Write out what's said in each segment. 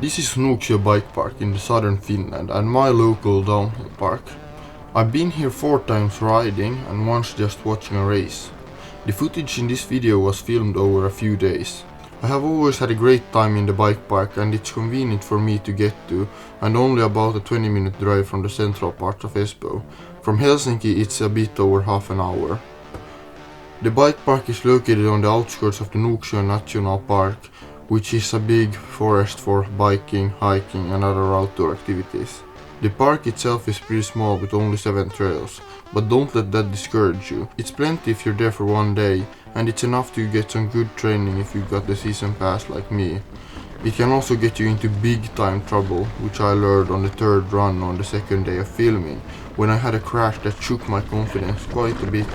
This is Nuuksio Bikepark in the southern Finland and my local downhill park. I've been here 4 times riding and once just watching a race. The footage in this video was filmed over a few days. I have always had a great time in the bike park and it's convenient for me to get to and only about a 20-minute drive from the central part of Espoo. From Helsinki it's a bit over half an hour. The bike park is located on the outskirts of the Nuuksio National Park, which is a big forest for biking, hiking and other outdoor activities. The park itself is pretty small with only 7 trails, but don't let that discourage you. It's plenty if you're there for one day, and it's enough to get some good training if you've got the season pass like me. It can also get you into big time trouble, which I learned on the 3rd run on the 2nd day of filming, when I had a crash that shook my confidence quite a bit.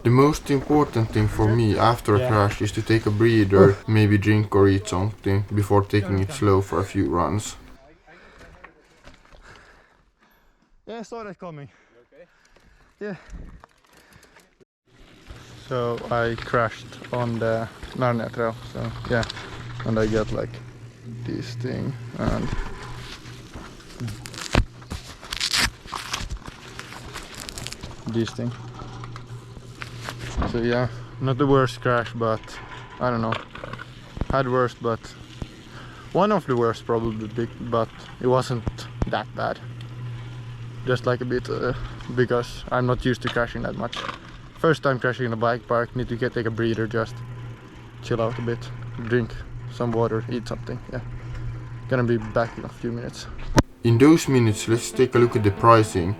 The most important thing for me after a crash is to take a breather, maybe drink or eat something, before taking it slow for a few runs. Yeah, I saw that coming. You okay? Yeah. So I crashed on the Narnia trail, so yeah, and I got like this thing and this thing. So yeah, not the worst crash, but I don't know, had worst, but one of the worst probably, but it wasn't that bad. Just like a bit, because I'm not used to crashing that much. First time crashing in a bike park, need to take a breather, just chill out a bit, drink some water, eat something, yeah. Gonna be back in a few minutes. In those minutes, let's take a look at the pricing.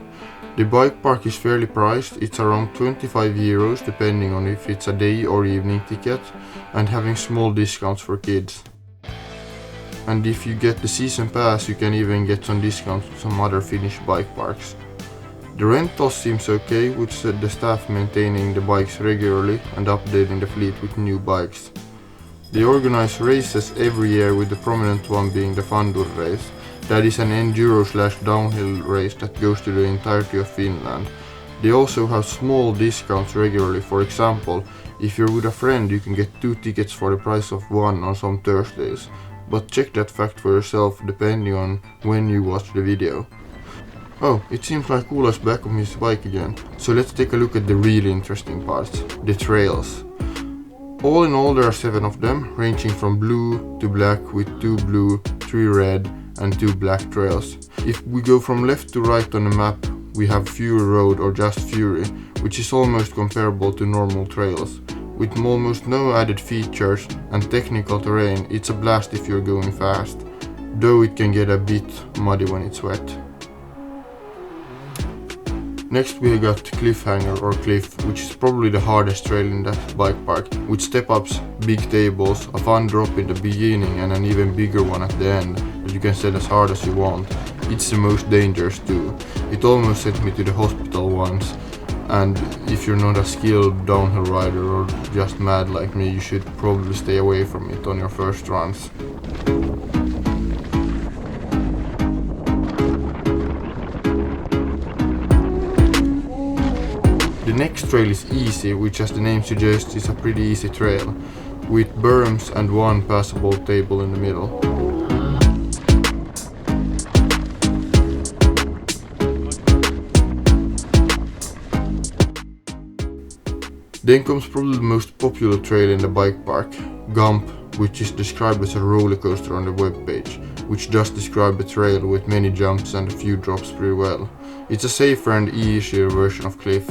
The bike park is fairly priced, it's around 25 euros depending on if it's a day or evening ticket, and having small discounts for kids. And if you get the season pass you can even get some discounts to some other Finnish bike parks. The rental seems okay, with the staff maintaining the bikes regularly and updating the fleet with new bikes. They organize races every year, with the prominent one being the Fandur race. That is an enduro/downhill race that goes to the entirety of Finland. They also have small discounts regularly. For example, if you're with a friend you can get 2 tickets for the price of 1 on some Thursdays. But check that fact for yourself depending on when you watch the video. Oh, it seems like Ula's back on his bike again. So let's take a look at the really interesting parts, the trails. All in all there are 7 of them, ranging from blue to black, with 2 blue, 3 red and 2 black trails. If we go from left to right on the map, we have Fury Road or just Fury, which is almost comparable to normal trails. With almost no added features and technical terrain, it's a blast if you're going fast, though it can get a bit muddy when it's wet. Next we got Cliffhanger or Cliff, which is probably the hardest trail in that bike park, with step-ups, big tables, a fun drop in the beginning and an even bigger one at the end that you can set as hard as you want. It's the most dangerous too. It almost sent me to the hospital once, and if you're not a skilled downhill rider or just mad like me, you should probably stay away from it on your first runs. The next trail is Easy, which as the name suggests is a pretty easy trail, with berms and 1 passable table in the middle. Then comes probably the most popular trail in the bike park, Gump, which is described as a roller coaster on the webpage, which does describe the trail with many jumps and a few drops pretty well. It's a safer and easier version of Cliff.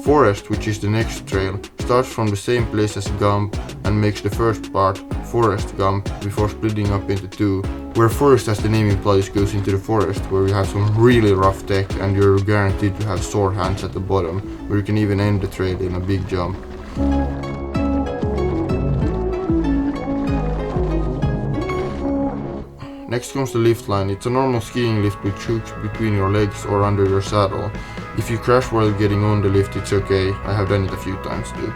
Forest, which is the next trail, starts from the same place as Gump and makes the first part, Forest Gump, before splitting up into 2, where Forest, as the name implies, goes into the forest, where you have some really rough tech and you're guaranteed to have sore hands at the bottom, where you can even end the trail in a big jump. Next comes the lift line. It's a normal skiing lift with hooks between your legs or under your saddle. If you crash while getting on the lift, it's okay. I have done it a few times too.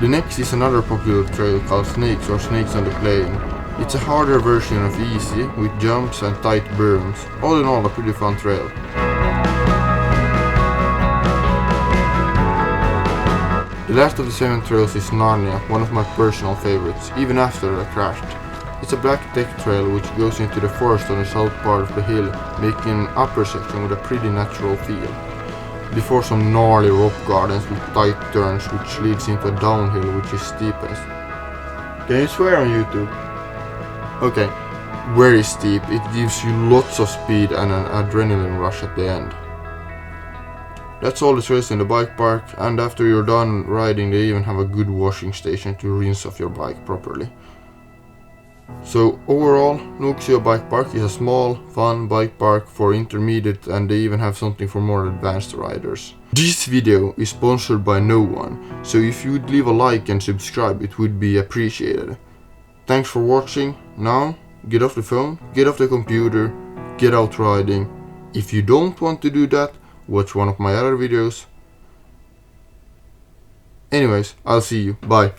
The next is another popular trail called Snakes or Snakes on the Plain. It's a harder version of Easy, with jumps and tight berms. All in all, a pretty fun trail. last of the 7 trails is Narnia, one of my personal favorites, even after I crashed. It's a black deck trail which goes into the forest on the south part of the hill, making an upper section with a pretty natural feel. Before some gnarly rock gardens with tight turns which leads into a downhill which is steepest. Can you swear on YouTube? Okay, very steep, it gives you lots of speed and an adrenaline rush at the end. That's all the trails in the bike park, and after you're done riding they even have a good washing station to rinse off your bike properly. So overall, Nuuksio Bike Park is a small, fun bike park for intermediate, and they even have something for more advanced riders. This video is sponsored by no one, so if you would leave a like and subscribe it would be appreciated. Thanks for watching. Now, get off the phone, get off the computer, get out riding. If you don't want to do that, watch one of my other videos. Anyways, I'll see you. Bye.